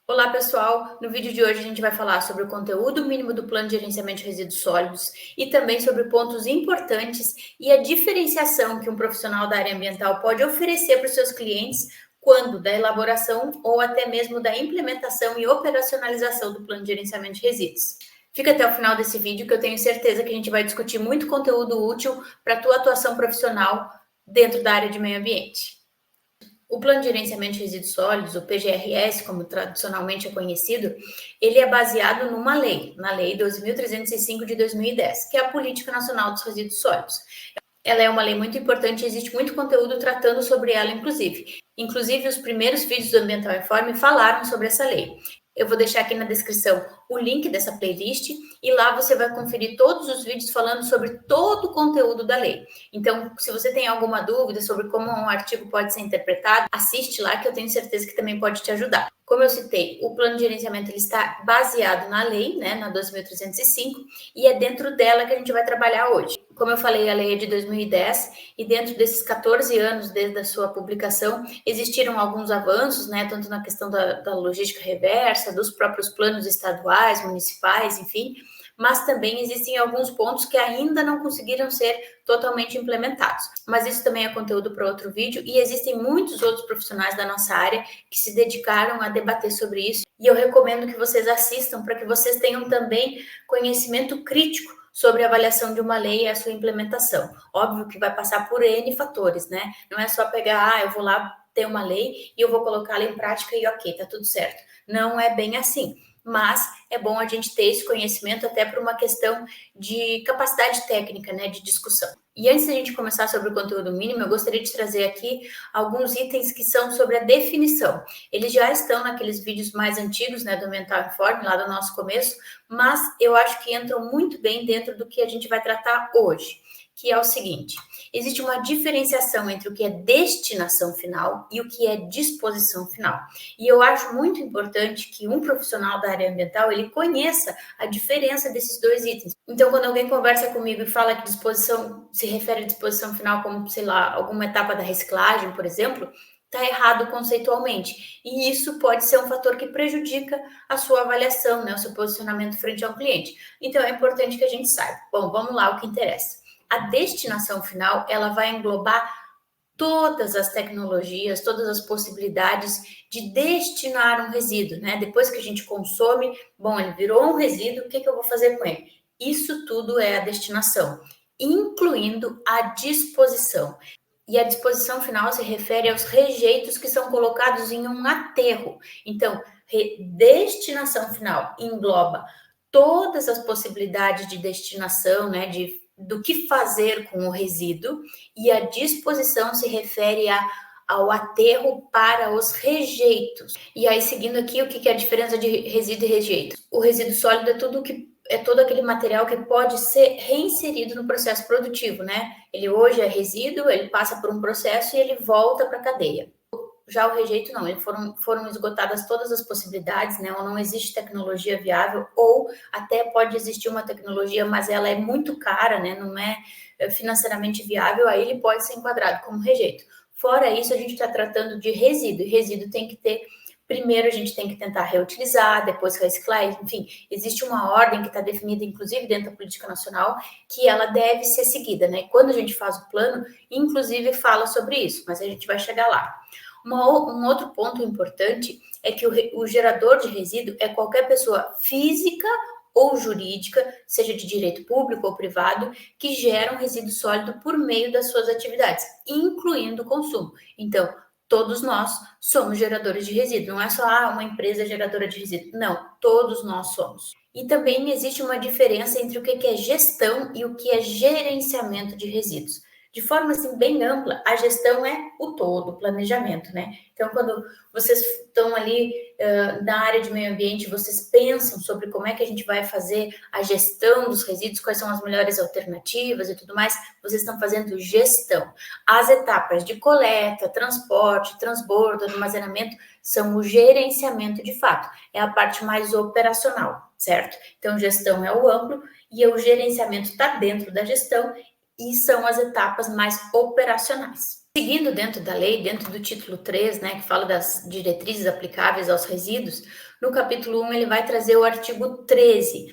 Olá, pessoal! No vídeo de hoje a gente vai falar sobre o conteúdo mínimo do Plano de Gerenciamento de Resíduos Sólidos e também sobre pontos importantes e a diferenciação que um profissional da área ambiental pode oferecer para os seus clientes quando da elaboração ou até mesmo da implementação e operacionalização do Plano de Gerenciamento de Resíduos. Fica até o final desse vídeo que eu tenho certeza que a gente vai discutir muito conteúdo útil para a tua atuação profissional dentro da área de meio ambiente. O Plano de Gerenciamento de Resíduos Sólidos, o PGRS, como tradicionalmente é conhecido, ele é baseado numa lei, na Lei 12.305 de 2010, que é a Política Nacional dos Resíduos Sólidos. Ela é uma lei muito importante e existe muito conteúdo tratando sobre ela, inclusive. Inclusive, os primeiros vídeos do Ambiental Informe falaram sobre essa lei. Eu vou deixar aqui na descrição o link dessa playlist e lá você vai conferir todos os vídeos falando sobre todo o conteúdo da lei. Então, se você tem alguma dúvida sobre como um artigo pode ser interpretado, assiste lá que eu tenho certeza que também pode te ajudar. Como eu citei, o plano de gerenciamento ele está baseado na lei, né, na 12.305, e é dentro dela que a gente vai trabalhar hoje. Como eu falei, a lei é de 2010 e dentro desses 14 anos desde a sua publicação, existiram alguns avanços, né, tanto na questão da logística reversa, dos próprios planos estaduais, municipais, enfim, mas também existem alguns pontos que ainda não conseguiram ser totalmente implementados. Mas isso também é conteúdo para outro vídeo e existem muitos outros profissionais da nossa área que se dedicaram a debater sobre isso e eu recomendo que vocês assistam para que vocês tenham também conhecimento crítico sobre a avaliação de uma lei e a sua implementação. Óbvio que vai passar por N fatores, né? Não é só pegar, eu vou lá ter uma lei e eu vou colocá-la em prática e ok, tá tudo certo. Não é bem assim. Mas é bom a gente ter esse conhecimento até por uma questão de capacidade técnica, né, de discussão. E antes da gente começar sobre o conteúdo mínimo, eu gostaria de trazer aqui alguns itens que são sobre a definição. Eles já estão naqueles vídeos mais antigos, né, do Ambiental Informe, lá do nosso começo, mas eu acho que entram muito bem dentro do que a gente vai tratar hoje, que é o seguinte: existe uma diferenciação entre o que é destinação final e o que é disposição final. E eu acho muito importante que um profissional da área ambiental, ele conheça a diferença desses dois itens. Então, quando alguém conversa comigo e fala que disposição se refere à disposição final como, sei lá, alguma etapa da reciclagem, por exemplo, está errado conceitualmente. E isso pode ser um fator que prejudica a sua avaliação, né, o seu posicionamento frente ao cliente. Então, é importante que a gente saiba. Bom, vamos lá, o que interessa. A destinação final, ela vai englobar todas as tecnologias, todas as possibilidades de destinar um resíduo, né? Depois que a gente consome, bom, ele virou um resíduo, o que eu vou fazer com ele? Isso tudo é a destinação, incluindo a disposição. E a disposição final se refere aos rejeitos que são colocados em um aterro. Então, destinação final engloba todas as possibilidades de destinação, né, do que fazer com o resíduo, e a disposição se refere ao aterro para os rejeitos. E aí, seguindo aqui, o que é a diferença de resíduo e rejeito? O resíduo sólido é todo aquele material que pode ser reinserido no processo produtivo, né? Ele hoje é resíduo, ele passa por um processo e ele volta para a cadeia. Já o rejeito não, foram esgotadas todas as possibilidades, né? Ou não existe tecnologia viável, ou até pode existir uma tecnologia, mas ela é muito cara, né? Não é financeiramente viável, aí ele pode ser enquadrado como rejeito. Fora isso, a gente está tratando de resíduo, e resíduo tem que ter, primeiro a gente tem que tentar reutilizar, depois reciclar, enfim, existe uma ordem que está definida, inclusive dentro da política nacional, que ela deve ser seguida, né? Quando a gente faz o plano, inclusive fala sobre isso, mas a gente vai chegar lá. Um outro ponto importante é que o gerador de resíduo é qualquer pessoa física ou jurídica, seja de direito público ou privado, que gera um resíduo sólido por meio das suas atividades, incluindo o consumo. Então, todos nós somos geradores de resíduo, não é só uma empresa geradora de resíduo, não, todos nós somos. E também existe uma diferença entre o que é gestão e o que é gerenciamento de resíduos. De forma assim bem ampla, a gestão é o todo, o planejamento, né? Então, quando vocês estão ali na área de meio ambiente, vocês pensam sobre como é que a gente vai fazer a gestão dos resíduos, quais são as melhores alternativas e tudo mais, vocês estão fazendo gestão. As etapas de coleta, transporte, transbordo, armazenamento são o gerenciamento de fato, é a parte mais operacional, certo? Então, gestão é o amplo e o gerenciamento está dentro da gestão, e são as etapas mais operacionais. Seguindo dentro da lei, dentro do título 3, né, que fala das diretrizes aplicáveis aos resíduos, no capítulo 1 ele vai trazer o artigo 13,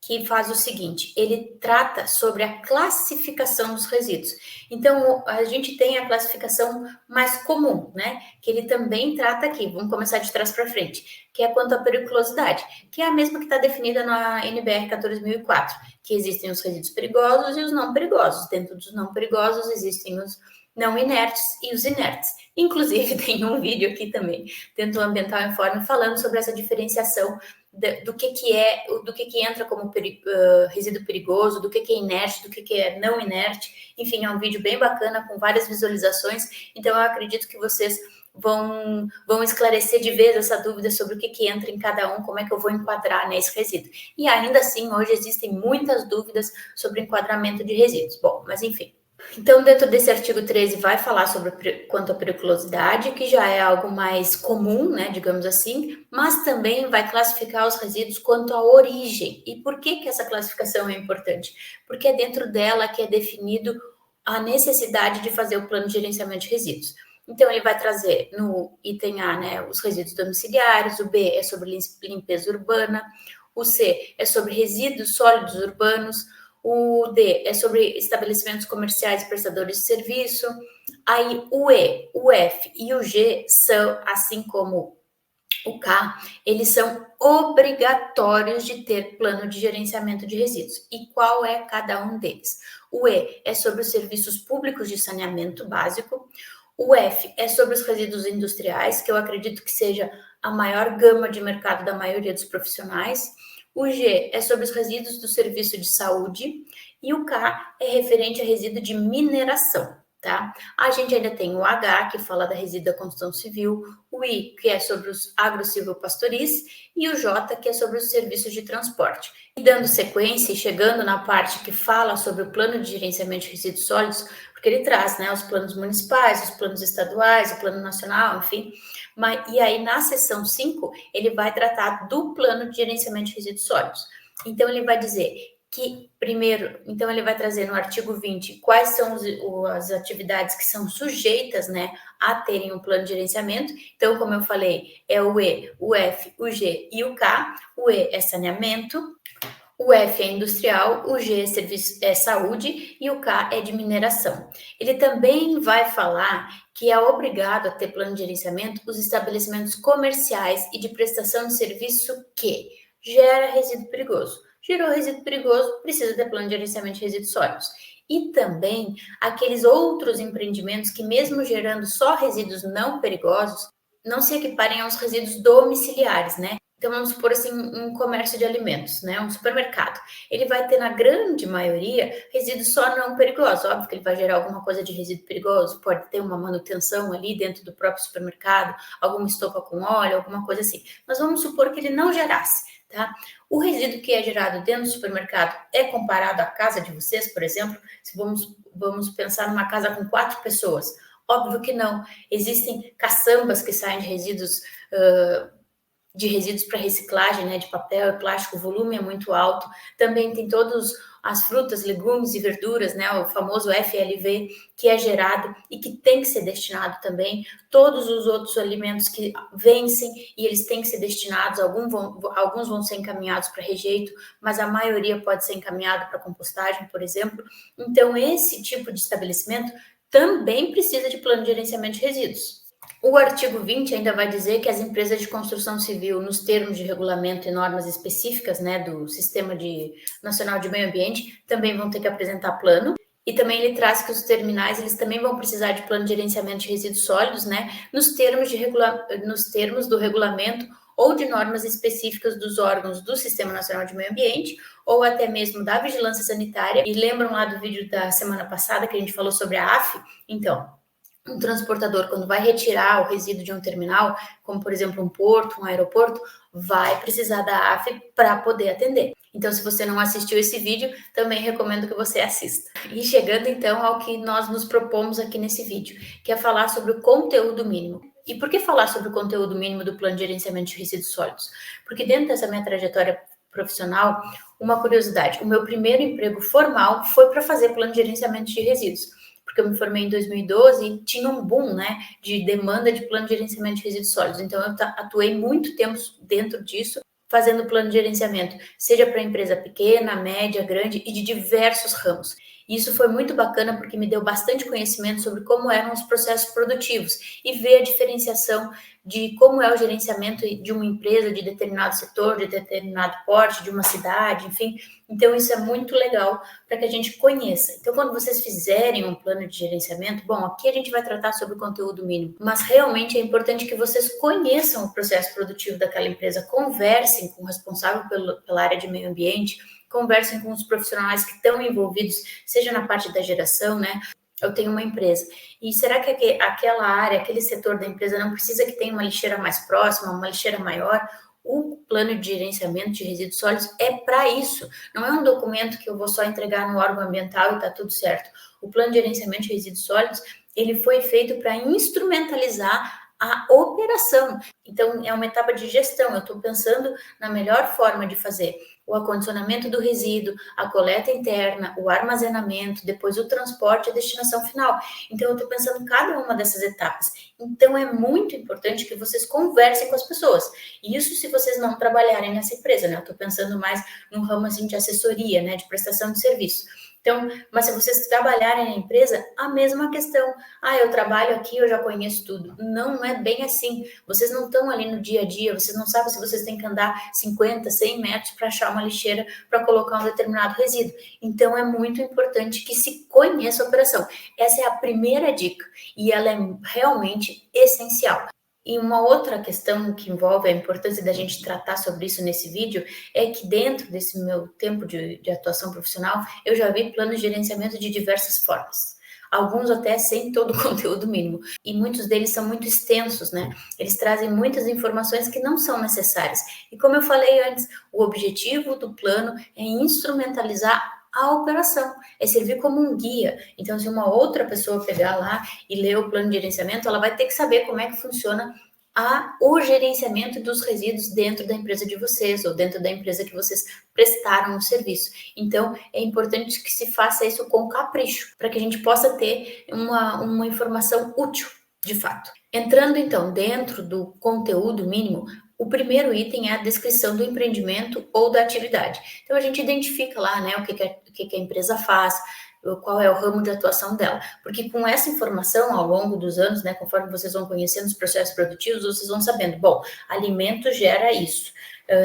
que faz o seguinte, ele trata sobre a classificação dos resíduos. Então, a gente tem a classificação mais comum, né, que ele também trata aqui, vamos começar de trás para frente, que é quanto à periculosidade, que é a mesma que está definida na NBR 14.004, que existem os resíduos perigosos e os não perigosos. Dentro dos não perigosos existem os não inertes e os inertes. Inclusive, tem um vídeo aqui também, dentro do Ambiental Informe, falando sobre essa diferenciação do que entra como resíduo perigoso, do que é inerte, do que é não inerte. Enfim, é um vídeo bem bacana, com várias visualizações. Então, eu acredito que vocês vão esclarecer de vez essa dúvida sobre o que entra em cada um, como é que eu vou enquadrar nesse resíduo. E ainda assim, hoje existem muitas dúvidas sobre o enquadramento de resíduos. Bom, mas enfim. Então, dentro desse artigo 13, vai falar sobre quanto à periculosidade, que já é algo mais comum, né, digamos assim, mas também vai classificar os resíduos quanto à origem. E por que essa classificação é importante? Porque é dentro dela que é definido a necessidade de fazer o plano de gerenciamento de resíduos. Então, ele vai trazer no item A, né, os resíduos domiciliares, o B é sobre limpeza urbana, o C é sobre resíduos sólidos urbanos, o D é sobre estabelecimentos comerciais e prestadores de serviço. Aí o E, o F e o G são, assim como o K, eles são obrigatórios de ter plano de gerenciamento de resíduos. E qual é cada um deles? O E é sobre os serviços públicos de saneamento básico. O F é sobre os resíduos industriais, que eu acredito que seja a maior gama de mercado da maioria dos profissionais. O G é sobre os resíduos do serviço de saúde e o K é referente a resíduo de mineração, tá? A gente ainda tem o H, que fala da resíduo da construção civil, o I, que é sobre os agro-silvopastoris, e o J, que é sobre os serviços de transporte. E dando sequência e chegando na parte que fala sobre o plano de gerenciamento de resíduos sólidos, porque ele traz, né, os planos municipais, os planos estaduais, o plano nacional, enfim. E aí, na seção 5, ele vai tratar do plano de gerenciamento de resíduos sólidos. Então, ele vai dizer que, primeiro, então ele vai trazer no artigo 20 quais são as atividades que são sujeitas, né, a terem um plano de gerenciamento. Então, como eu falei, é o E, o F, o G e o K. O E é saneamento, o F é industrial, o G é saúde e o K é de mineração. Ele também vai falar que é obrigado a ter plano de gerenciamento os estabelecimentos comerciais e de prestação de serviço que gera resíduo perigoso. Gerou resíduo perigoso, precisa ter plano de gerenciamento de resíduos sólidos. E também aqueles outros empreendimentos que, mesmo gerando só resíduos não perigosos, não se equiparem aos resíduos domiciliares, né? Então, vamos supor assim, um comércio de alimentos, né? Um supermercado. Ele vai ter, na grande maioria, resíduos só não perigosos. Óbvio que ele vai gerar alguma coisa de resíduo perigoso, pode ter uma manutenção ali dentro do próprio supermercado, alguma estopa com óleo, alguma coisa assim. Mas vamos supor que ele não gerasse, tá? O resíduo que é gerado dentro do supermercado é comparado à casa de vocês, por exemplo? Se vamos pensar numa casa com 4 pessoas. Óbvio que não. Existem caçambas que saem de resíduos para reciclagem, né, de papel e plástico, o volume é muito alto. Também tem todas as frutas, legumes e verduras, né, o famoso FLV, que é gerado e que tem que ser destinado também. Todos os outros alimentos que vencem e eles têm que ser destinados, alguns vão ser encaminhados para rejeito, mas a maioria pode ser encaminhado para compostagem, por exemplo. Então, esse tipo de estabelecimento também precisa de plano de gerenciamento de resíduos. O artigo 20 ainda vai dizer que as empresas de construção civil, nos termos de regulamento e normas específicas, né, do Sistema Nacional de Meio Ambiente, também vão ter que apresentar plano. E também ele traz que os terminais, eles também vão precisar de plano de gerenciamento de resíduos sólidos, né, nos termos do regulamento ou de normas específicas dos órgãos do Sistema Nacional de Meio Ambiente, ou até mesmo da Vigilância Sanitária. E lembram lá do vídeo da semana passada que a gente falou sobre a AF? Então, um transportador, quando vai retirar o resíduo de um terminal, como por exemplo um porto, um aeroporto, vai precisar da AF para poder atender. Então, se você não assistiu esse vídeo, também recomendo que você assista. E chegando então ao que nós nos propomos aqui nesse vídeo, que é falar sobre o conteúdo mínimo. E por que falar sobre o conteúdo mínimo do plano de gerenciamento de resíduos sólidos? Porque dentro dessa minha trajetória profissional, uma curiosidade, o meu primeiro emprego formal foi para fazer plano de gerenciamento de resíduos. porque eu me formei em 2012 e tinha um boom, né, de demanda de plano de gerenciamento de resíduos sólidos. Então, eu atuei muito tempo dentro disso, fazendo plano de gerenciamento, seja para empresa pequena, média, grande e de diversos ramos. Isso foi muito bacana porque me deu bastante conhecimento sobre como eram os processos produtivos e ver a diferenciação de como é o gerenciamento de uma empresa de determinado setor, de determinado porte, de uma cidade, enfim. Então, isso é muito legal para que a gente conheça. Então, quando vocês fizerem um plano de gerenciamento, bom, aqui a gente vai tratar sobre o conteúdo mínimo, mas realmente é importante que vocês conheçam o processo produtivo daquela empresa, conversem com o responsável pela área de meio ambiente, conversem com os profissionais que estão envolvidos, seja na parte da geração, né? Eu tenho uma empresa. E será que aquela área, aquele setor da empresa não precisa que tenha uma lixeira mais próxima, uma lixeira maior? O plano de gerenciamento de resíduos sólidos é para isso. Não é um documento que eu vou só entregar no órgão ambiental e está tudo certo. O plano de gerenciamento de resíduos sólidos, ele foi feito para instrumentalizar a operação. Então, é uma etapa de gestão. Eu estou pensando na melhor forma de fazer o acondicionamento do resíduo, a coleta interna, o armazenamento, depois o transporte e a destinação final. Então, eu estou pensando em cada uma dessas etapas. Então, é muito importante que vocês conversem com as pessoas. Isso se vocês não trabalharem nessa empresa, né? Eu estou pensando mais num ramo assim de assessoria, né? De prestação de serviço. Então, mas se vocês trabalharem na empresa, a mesma questão. Ah, eu trabalho aqui, eu já conheço tudo. Não é bem assim. Vocês não estão ali no dia a dia, vocês não sabem se vocês têm que andar 50, 100 metros para achar uma lixeira para colocar um determinado resíduo. Então, é muito importante que se conheça a operação. Essa é a primeira dica e ela é realmente essencial. E uma outra questão que envolve a importância da gente tratar sobre isso nesse vídeo é que dentro desse meu tempo de atuação profissional, eu já vi planos de gerenciamento de diversas formas. Alguns até sem todo o conteúdo mínimo. E muitos deles são muito extensos, né? Eles trazem muitas informações que não são necessárias. E como eu falei antes, o objetivo do plano é instrumentalizar a operação, é servir como um guia. Então, se uma outra pessoa pegar lá e ler o plano de gerenciamento, ela vai ter que saber como é que funciona o gerenciamento dos resíduos dentro da empresa de vocês ou dentro da empresa que vocês prestaram o serviço. Então, é importante que se faça isso com capricho, para que a gente possa ter uma informação útil, de fato. Entrando, então, dentro do conteúdo mínimo, o primeiro item é a descrição do empreendimento ou da atividade. Então, a gente identifica lá, né, o que a empresa faz, qual é o ramo de atuação dela. Porque com essa informação, ao longo dos anos, né, conforme vocês vão conhecendo os processos produtivos, vocês vão sabendo, bom, alimento gera isso,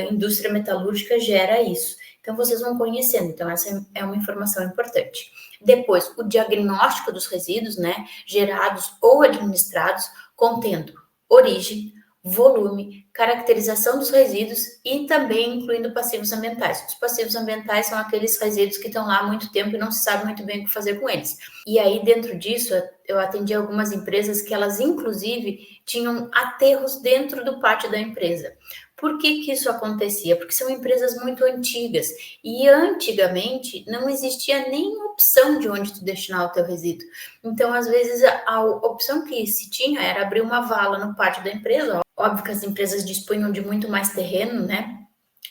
indústria metalúrgica gera isso. Então, vocês vão conhecendo. Então, essa é uma informação importante. Depois, o diagnóstico dos resíduos, né, gerados ou administrados, contendo origem, volume, caracterização dos resíduos e também incluindo passivos ambientais. Os passivos ambientais são aqueles resíduos que estão lá há muito tempo e não se sabe muito bem o que fazer com eles. E aí, dentro disso, eu atendi algumas empresas que elas, inclusive, tinham aterros dentro do pátio da empresa. Por que isso acontecia? Porque são empresas muito antigas e antigamente não existia nem opção de onde tu destinar o teu resíduo. Então, às vezes, a opção que se tinha era abrir uma vala no pátio da empresa. Óbvio que as empresas dispunham de muito mais terreno, né?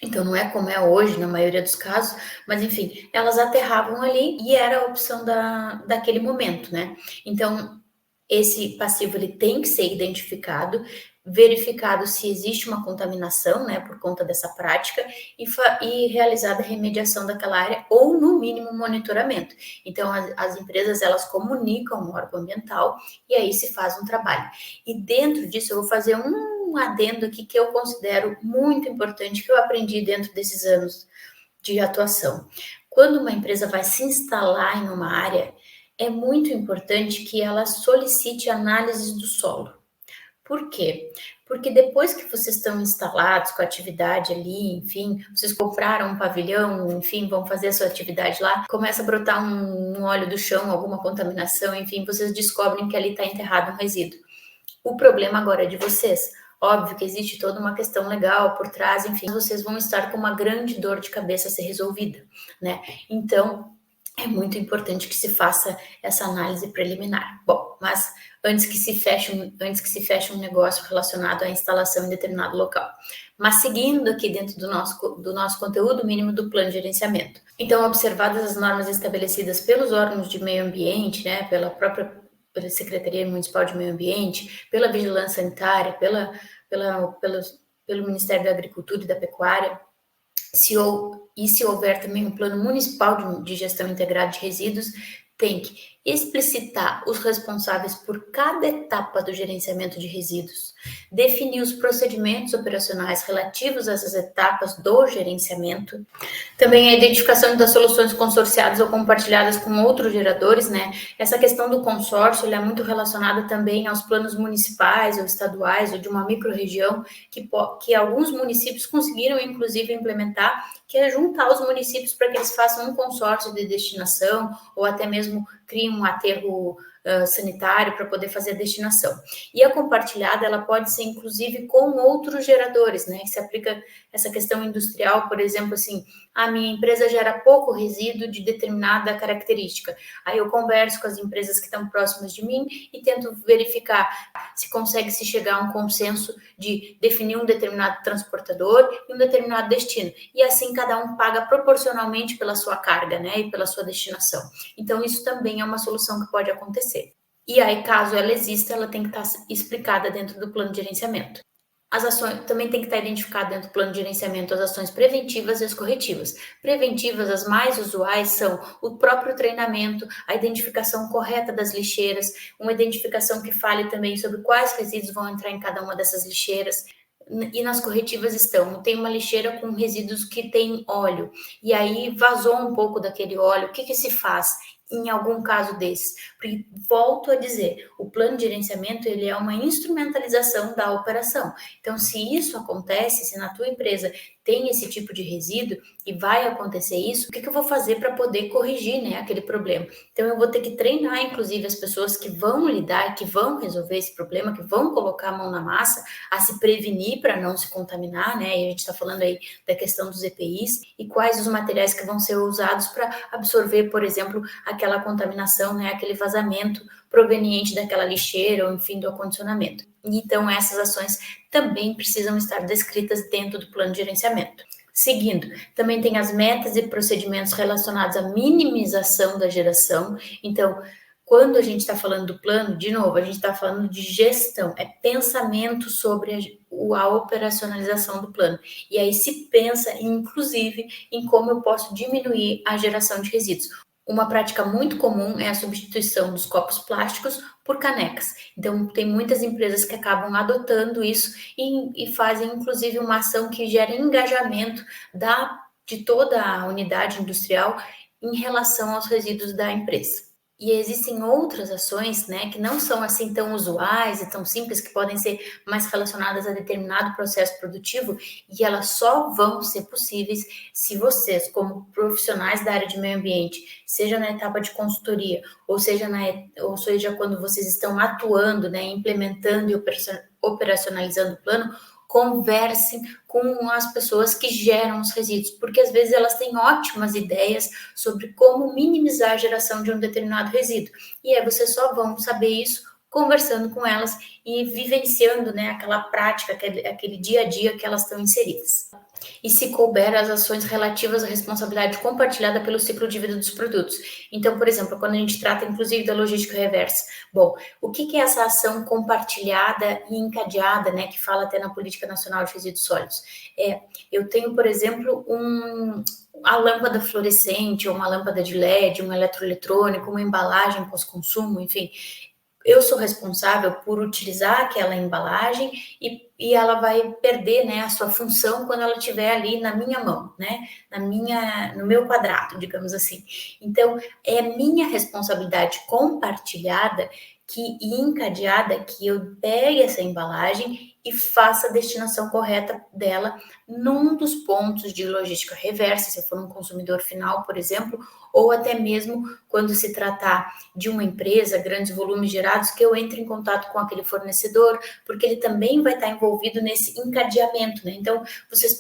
Então, não é como é hoje, na maioria dos casos, mas, enfim, elas aterravam ali e era a opção daquele momento, né? Então, esse passivo ele tem que ser identificado, verificado se existe uma contaminação, né, por conta dessa prática e realizada a remediação daquela área ou, no mínimo, monitoramento. Então, as empresas, elas comunicam o órgão ambiental e aí se faz um trabalho. E dentro disso, eu vou fazer um adendo aqui que eu considero muito importante, que eu aprendi dentro desses anos de atuação. Quando uma empresa vai se instalar em uma área, é muito importante que ela solicite análises do solo. Por quê? Porque depois que vocês estão instalados com a atividade ali, enfim, vocês compraram um pavilhão, enfim, vão fazer a sua atividade lá, começa a brotar um óleo do chão, alguma contaminação, enfim, vocês descobrem que ali está enterrado um resíduo. O problema agora é de vocês. Óbvio que existe toda uma questão legal por trás, enfim, vocês vão estar com uma grande dor de cabeça a ser resolvida, né? Então, é muito importante que se faça essa análise preliminar. Bom, mas antes que se feche um negócio relacionado à instalação em determinado local. Mas seguindo aqui dentro do nosso conteúdo mínimo do plano de gerenciamento. Então, observadas as normas estabelecidas pelos órgãos de meio ambiente, né, pela Secretaria Municipal de Meio Ambiente, pela Vigilância Sanitária, pelo Ministério da Agricultura e da Pecuária, se houver também um plano municipal de gestão integrada de resíduos, tem que explicitar os responsáveis por cada etapa do gerenciamento de resíduos, definir os procedimentos operacionais relativos a essas etapas do gerenciamento, também a identificação das soluções consorciadas ou compartilhadas com outros geradores, né? Essa questão do consórcio é muito relacionada também aos planos municipais ou estaduais ou de uma microrregião que alguns municípios conseguiram, inclusive, implementar, que é juntar os municípios para que eles façam um consórcio de destinação ou até mesmo criem um aterro sanitário para poder fazer a destinação. E a compartilhada, ela pode ser, inclusive, com outros geradores, né? Que se aplica essa questão industrial, por exemplo, assim, a minha empresa gera pouco resíduo de determinada característica. Aí eu converso com as empresas que estão próximas de mim e tento verificar se consegue se chegar a um consenso de definir um determinado transportador e um determinado destino. E assim cada um paga proporcionalmente pela sua carga, né, e pela sua destinação. Então isso também é uma solução que pode acontecer. E aí, caso ela exista, ela tem que estar explicada dentro do plano de gerenciamento. As ações também tem que estar identificado dentro do plano de gerenciamento as ações preventivas e as corretivas. Preventivas, as mais usuais são o próprio treinamento, a identificação correta das lixeiras, uma identificação que fale também sobre quais resíduos vão entrar em cada uma dessas lixeiras. E nas corretivas tem uma lixeira com resíduos que tem óleo, e aí vazou um pouco daquele óleo, o que se faz em algum caso desses? Porque, volto a dizer, o plano de gerenciamento ele é uma instrumentalização da operação. Então, se isso acontece, se na tua empresa tem esse tipo de resíduo e vai acontecer isso, o que eu vou fazer para poder corrigir, né, aquele problema? Então, eu vou ter que treinar, inclusive, as pessoas que vão lidar, que vão resolver esse problema, que vão colocar a mão na massa, a se prevenir para não se contaminar, né? E a gente está falando aí da questão dos EPIs e quais os materiais que vão ser usados para absorver, por exemplo, aquela contaminação, né, aquele vazamento proveniente daquela lixeira ou, enfim, do acondicionamento. Então, essas ações também precisam estar descritas dentro do plano de gerenciamento. Seguindo, também tem as metas e procedimentos relacionados à minimização da geração. Então, quando a gente está falando do plano, de novo, a gente está falando de gestão, é pensamento sobre a operacionalização do plano. E aí se pensa, inclusive, em como eu posso diminuir a geração de resíduos. Uma prática muito comum é a substituição dos copos plásticos por canecas. Então, tem muitas empresas que acabam adotando isso e fazem, inclusive, uma ação que gera engajamento de toda a unidade industrial em relação aos resíduos da empresa. E existem outras ações, né, que não são assim tão usuais e tão simples, que podem ser mais relacionadas a determinado processo produtivo, e elas só vão ser possíveis se vocês, como profissionais da área de meio ambiente, seja na etapa de consultoria, ou seja quando vocês estão atuando, né, implementando e operacionalizando o plano, conversem com as pessoas que geram os resíduos, porque às vezes elas têm ótimas ideias sobre como minimizar a geração de um determinado resíduo. E aí vocês só vão saber isso conversando com elas e vivenciando, né, aquela prática, aquele dia a dia que elas estão inseridas. E se couber as ações relativas à responsabilidade compartilhada pelo ciclo de vida dos produtos. Então, por exemplo, quando a gente trata inclusive da logística reversa, bom, o que é essa ação compartilhada e encadeada, né, que fala até na Política Nacional de Resíduos Sólidos? Eu tenho, por exemplo, a lâmpada fluorescente, ou uma lâmpada de LED, um eletroeletrônico, uma embalagem pós-consumo, enfim. Eu sou responsável por utilizar aquela embalagem e ela vai perder, né, a sua função quando ela estiver ali na minha mão, né, no meu quadrado, digamos assim. Então, é minha responsabilidade compartilhada e encadeada que eu pegue essa embalagem e faça a destinação correta dela num dos pontos de logística reversa, se for um consumidor final, por exemplo, ou até mesmo quando se tratar de uma empresa, grandes volumes gerados, que eu entre em contato com aquele fornecedor, porque ele também vai estar envolvido nesse encadeamento, né? Então, vocês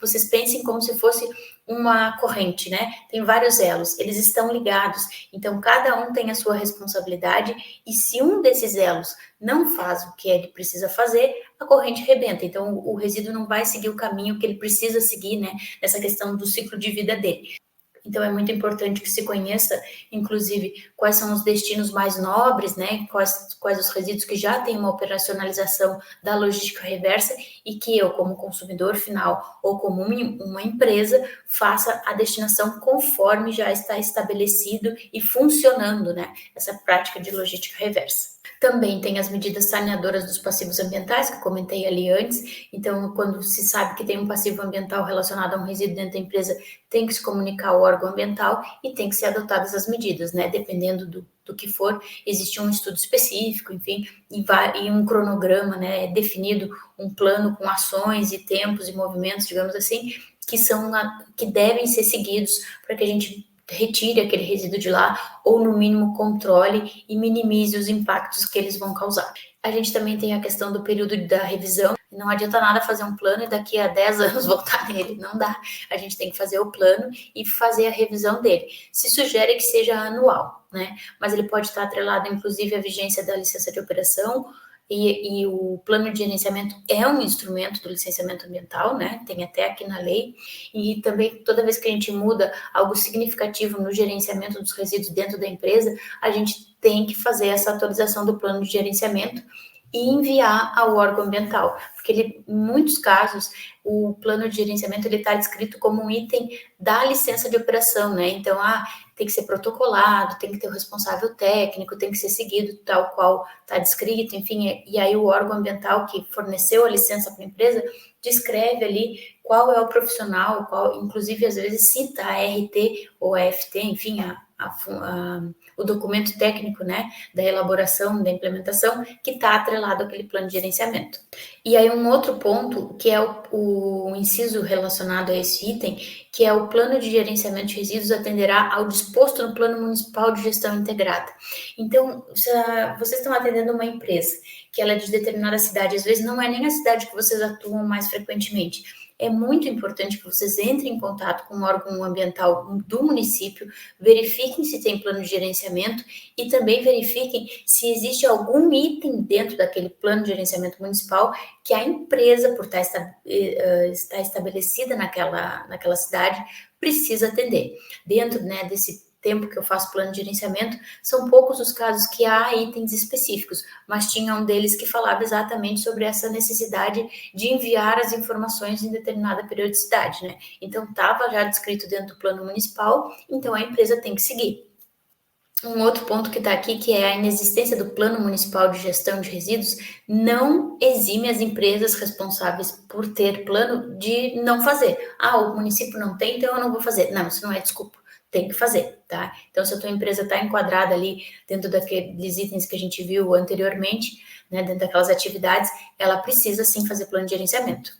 vocês pensem como se fosse uma corrente, né? Tem vários elos, eles estão ligados, então cada um tem a sua responsabilidade, e se um desses elos não faz o que ele precisa fazer, a corrente rebenta, então o resíduo não vai seguir o caminho que ele precisa seguir, né? Nessa questão do ciclo de vida dele. Então, é muito importante que se conheça, inclusive, quais são os destinos mais nobres, né? Quais os resíduos que já têm uma operacionalização da logística reversa e que eu, como consumidor final ou como uma empresa, faça a destinação conforme já está estabelecido e funcionando, né? Essa prática de logística reversa. Também tem as medidas saneadoras dos passivos ambientais, que eu comentei ali antes. Então, quando se sabe que tem um passivo ambiental relacionado a um resíduo dentro da empresa, tem que se comunicar ao órgão ambiental e tem que ser adotadas as medidas, né? Dependendo do que for, existe um estudo específico, enfim, e um cronograma, né? Definido um plano com ações e tempos e movimentos, digamos assim, que devem ser seguidos para que a gente retire aquele resíduo de lá, ou no mínimo controle e minimize os impactos que eles vão causar. A gente também tem a questão do período da revisão. Não adianta nada fazer um plano e daqui a 10 anos voltar nele, não dá. A gente tem que fazer o plano e fazer a revisão dele. Se sugere que seja anual, né? Mas ele pode estar atrelado, inclusive, à vigência da licença de operação, e o plano de gerenciamento é um instrumento do licenciamento ambiental, né? Tem até aqui na lei, e também toda vez que a gente muda algo significativo no gerenciamento dos resíduos dentro da empresa, a gente tem que fazer essa atualização do plano de gerenciamento e enviar ao órgão ambiental, porque em muitos casos o plano de gerenciamento ele está descrito como um item da licença de operação, né? Então, tem que ser protocolado, tem que ter o responsável técnico, tem que ser seguido tal qual está descrito, enfim, e aí o órgão ambiental que forneceu a licença para a empresa descreve ali qual é o profissional, inclusive às vezes cita a RT ou a FT, enfim, o documento técnico, né, da elaboração, da implementação, que está atrelado àquele plano de gerenciamento. E aí um outro ponto, que é o inciso relacionado a esse item, que é o plano de gerenciamento de resíduos atenderá ao disposto no Plano Municipal de Gestão Integrada. Então, se vocês estão atendendo uma empresa que ela é de determinada cidade, às vezes não é nem a cidade que vocês atuam mais frequentemente, é muito importante que vocês entrem em contato com o órgão ambiental do município, verifiquem se tem plano de gerenciamento e também verifiquem se existe algum item dentro daquele plano de gerenciamento municipal que a empresa, por estar estabelecida naquela cidade, precisa atender. Dentro, né, desse tempo que eu faço plano de gerenciamento, são poucos os casos que há itens específicos, mas tinha um deles que falava exatamente sobre essa necessidade de enviar as informações em determinada periodicidade, né? Então, estava já descrito dentro do plano municipal, então a empresa tem que seguir. Um outro ponto que está aqui, que é a inexistência do Plano Municipal de Gestão de Resíduos, não exime as empresas responsáveis por ter plano de não fazer. O município não tem, então eu não vou fazer. Não, isso não é desculpa. Tem que fazer, tá? Então, se a tua empresa está enquadrada ali dentro daqueles itens que a gente viu anteriormente, né, dentro daquelas atividades, ela precisa sim fazer plano de gerenciamento.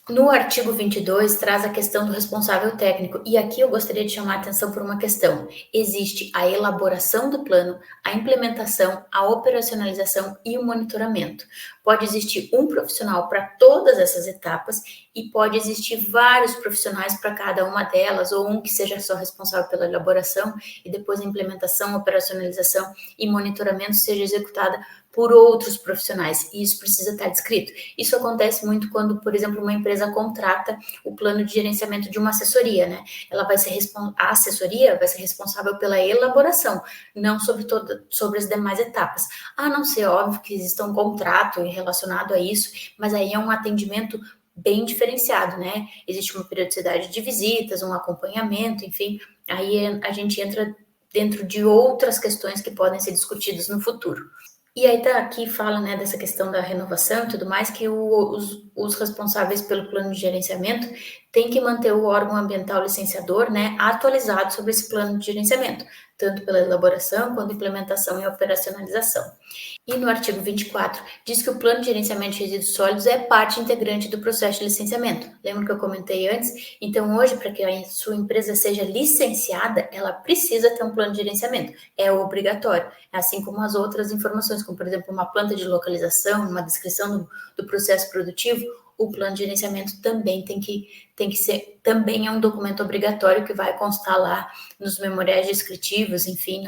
No artigo 22, traz a questão do responsável técnico, e aqui eu gostaria de chamar a atenção por uma questão. Existe a elaboração do plano, a implementação, a operacionalização e o monitoramento. Pode existir um profissional para todas essas etapas e pode existir vários profissionais para cada uma delas, ou um que seja só responsável pela elaboração e depois a implementação, operacionalização e monitoramento seja executada por outros profissionais, e isso precisa estar descrito. Isso acontece muito quando, por exemplo, uma empresa contrata o plano de gerenciamento de uma assessoria, né? A assessoria vai ser responsável pela elaboração, não sobre as demais etapas. A não ser, óbvio, que exista um contrato relacionado a isso, mas aí é um atendimento bem diferenciado, né? Existe uma periodicidade de visitas, um acompanhamento, enfim, aí a gente entra dentro de outras questões que podem ser discutidas no futuro. E aí aqui fala, né, dessa questão da renovação e tudo mais, que os responsáveis pelo plano de gerenciamento têm que manter o órgão ambiental licenciador, né, atualizado sobre esse plano de gerenciamento, tanto pela elaboração quanto implementação e operacionalização. E no artigo 24, diz que o plano de gerenciamento de resíduos sólidos é parte integrante do processo de licenciamento. Lembra que eu comentei antes? Então, hoje, para que a sua empresa seja licenciada, ela precisa ter um plano de gerenciamento. É obrigatório, assim como as outras informações, como, por exemplo, uma planta de localização, uma descrição do processo produtivo, o plano de gerenciamento também tem que ser, também é um documento obrigatório que vai constar lá nos memoriais descritivos, enfim,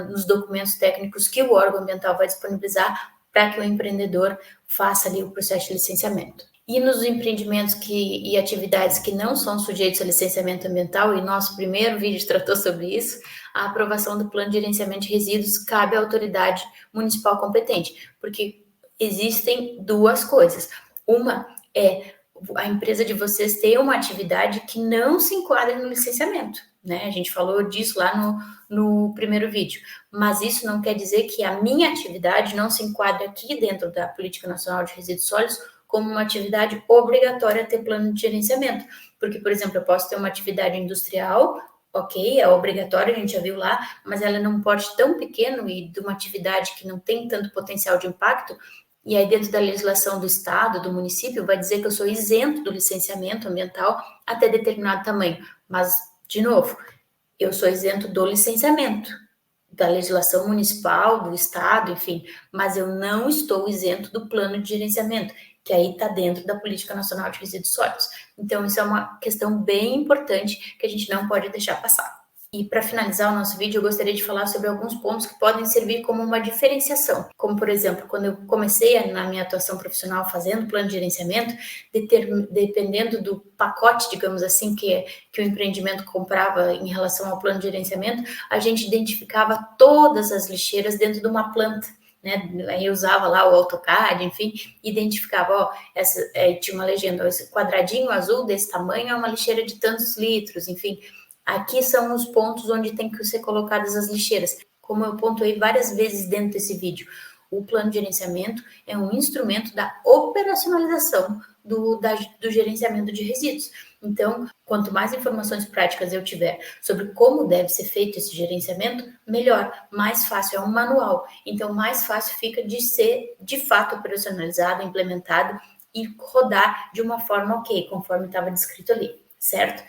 nos documentos técnicos que o órgão ambiental vai disponibilizar para que o empreendedor faça ali o processo de licenciamento. E nos empreendimentos e atividades que não são sujeitos a licenciamento ambiental, e nosso primeiro vídeo tratou sobre isso, a aprovação do plano de gerenciamento de resíduos cabe à autoridade municipal competente, porque existem duas coisas. Uma é a empresa de vocês ter uma atividade que não se enquadra no licenciamento, né? A gente falou disso lá no primeiro vídeo, mas isso não quer dizer que a minha atividade não se enquadre aqui dentro da Política Nacional de Resíduos Sólidos como uma atividade obrigatória a ter plano de gerenciamento. Porque, por exemplo, eu posso ter uma atividade industrial, ok, é obrigatório, a gente já viu lá, mas ela não pode ser tão pequeno e de uma atividade que não tem tanto potencial de impacto, e aí dentro da legislação do estado, do município, vai dizer que eu sou isento do licenciamento ambiental até determinado tamanho. Mas, de novo, eu sou isento do licenciamento, da legislação municipal, do estado, enfim, mas eu não estou isento do plano de gerenciamento, que aí está dentro da Política Nacional de Resíduos Sólidos. Então, isso é uma questão bem importante que a gente não pode deixar passar. E para finalizar o nosso vídeo, eu gostaria de falar sobre alguns pontos que podem servir como uma diferenciação. Como, por exemplo, quando eu comecei na minha atuação profissional fazendo plano de gerenciamento, dependendo do pacote, digamos assim, que o empreendimento comprava em relação ao plano de gerenciamento, a gente identificava todas as lixeiras dentro de uma planta, né? Aí eu usava lá o AutoCAD, enfim, identificava, ó, tinha uma legenda, esse quadradinho azul desse tamanho é uma lixeira de tantos litros, enfim. Aqui são os pontos onde tem que ser colocadas as lixeiras. Como eu pontuei várias vezes dentro desse vídeo, o plano de gerenciamento é um instrumento da operacionalização do gerenciamento de resíduos. Então, quanto mais informações práticas eu tiver sobre como deve ser feito esse gerenciamento, melhor, mais fácil, é um manual. Então, mais fácil fica de ser, de fato, operacionalizado, implementado e rodar de uma forma ok, conforme estava descrito ali, certo?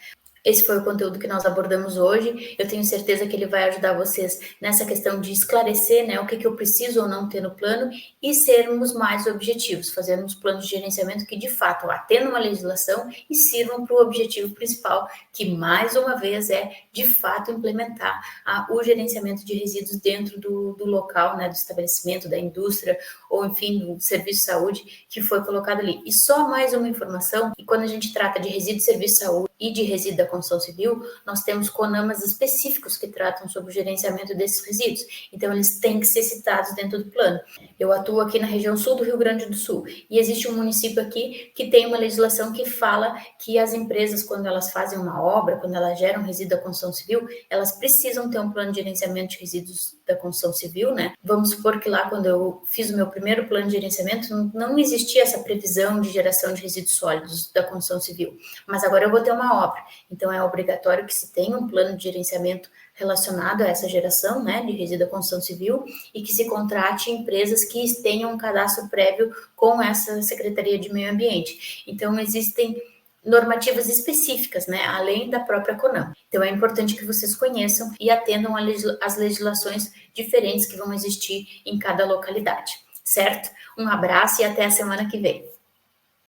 Esse foi o conteúdo que nós abordamos hoje. Eu tenho certeza que ele vai ajudar vocês nessa questão de esclarecer, né, o que eu preciso ou não ter no plano e sermos mais objetivos, fazermos planos de gerenciamento que, de fato, atendam a legislação e sirvam para o objetivo principal, que, mais uma vez, é, de fato, implementar o gerenciamento de resíduos dentro do local, né, do estabelecimento, da indústria ou, enfim, do serviço de saúde que foi colocado ali. E só mais uma informação, que quando a gente trata de resíduo de serviço de saúde e de resíduo da construção civil, nós temos CONAMAs específicos que tratam sobre o gerenciamento desses resíduos. Então, eles têm que ser citados dentro do plano. Eu atuo aqui na região sul do Rio Grande do Sul e existe um município aqui que tem uma legislação que fala que as empresas, quando elas fazem uma obra, quando elas geram resíduo da construção civil, elas precisam ter um plano de gerenciamento de resíduos da construção civil, né? Vamos supor que lá, quando eu fiz o meu primeiro plano de gerenciamento, não existia essa previsão de geração de resíduos sólidos da construção civil, mas agora eu vou ter uma obra, então é obrigatório que se tenha um plano de gerenciamento relacionado a essa geração, né, de resíduo da construção civil e que se contrate empresas que tenham um cadastro prévio com essa Secretaria de Meio Ambiente. Então, existem normativas específicas, né, além da própria CONAMA. Então, é importante que vocês conheçam e atendam às legislações diferentes que vão existir em cada localidade, certo? Um abraço e até a semana que vem.